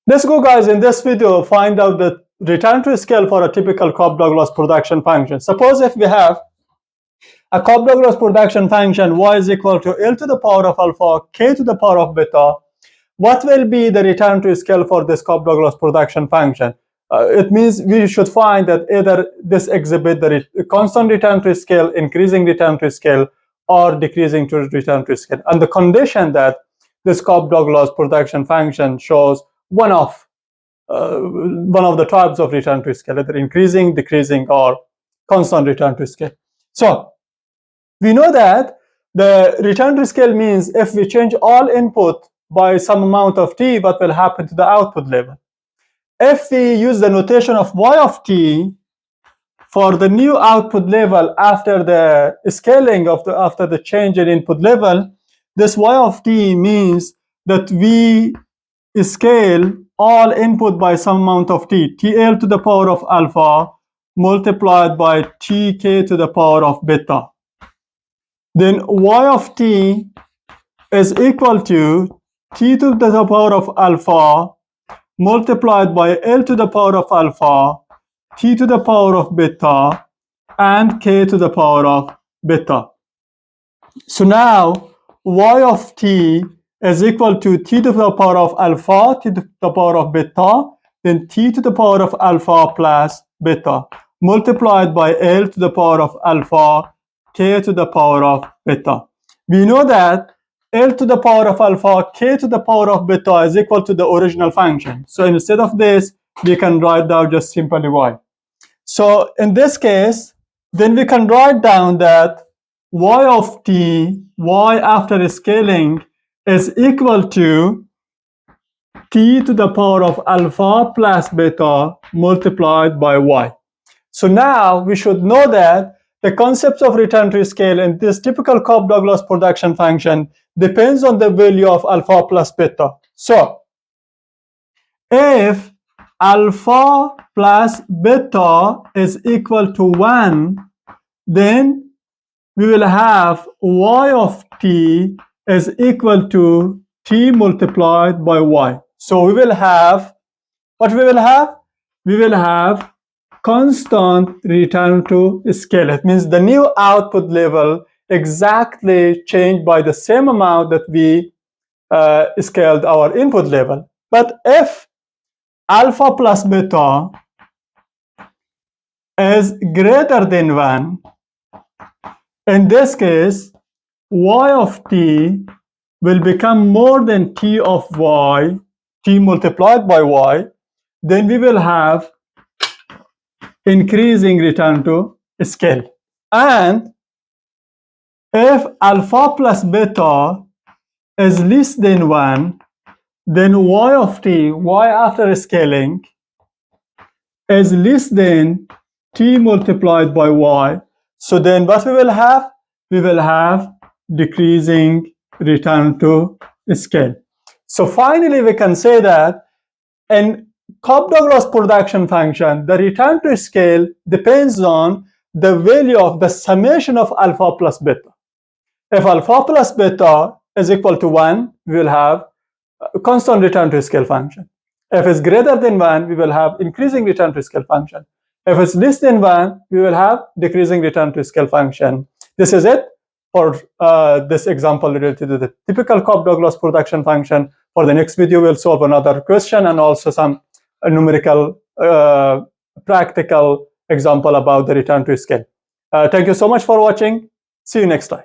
Let's go, guys. In this video, find out the return to scale for a typical Cobb-Douglas production function. Suppose if we have a Cobb-Douglas production function y is equal to L to the power of alpha, k to the power of beta, what will be the return to scale for this Cobb-Douglas production function? It means we should find that either this exhibit the constant return to scale, increasing return to scale, or decreasing to return to scale. And the condition that this Cobb-Douglas production function shows one of the types of return to scale, either increasing, decreasing, or constant return to scale. So we know that the return to scale means if we change all input by some amount of t, what will happen to the output level? If we use the notation of y of t for the new output level after the scaling of after the change in input level, this y of t means that we scale all input by some amount of t, tl to the power of alpha multiplied by tk to the power of beta. Then y of t is equal to t to the power of alpha multiplied by L to the power of alpha, t to the power of beta, and k to the power of beta. So now y of t is equal to t to the power of alpha, t to the power of beta, then t to the power of alpha plus beta, multiplied by L to the power of alpha, k to the power of beta. We know that L to the power of alpha, k to the power of beta is equal to the original function. So instead of this, we can write down just simply y. So in this case, then we can write down that y of t, y after scaling, is equal to t to the power of alpha plus beta multiplied by y. So now we should know that the concept of return to scale in this typical Cobb-Douglas production function depends on the value of alpha plus beta. So if alpha plus beta is equal to 1, then we will have y of t is equal to t multiplied by y. So we will have, what we will have? We will have constant return to scale. It means the new output level exactly changed by the same amount that we scaled our input level. But if alpha plus beta is greater than 1, in this case, y of t will become more than t of y, t multiplied by y, then we will have increasing return to scale. And if alpha plus beta is less than 1, then y of t, y after scaling, is less than t multiplied by y. So then what we will have? We will have decreasing return to scale. So finally, we can say that in Cobb-Douglas production function, the return to scale depends on the value of the summation of alpha plus beta. If alpha plus beta is equal to 1, we will have a constant return to scale function. If it's greater than 1, we will have increasing return to scale function. If it's less than 1, we will have decreasing return to scale function. This is it for this example related to the typical Cobb-Douglas production function. For the next video, we'll solve another question and also some numerical practical example about the return to scale. Thank you so much for watching. See you next time.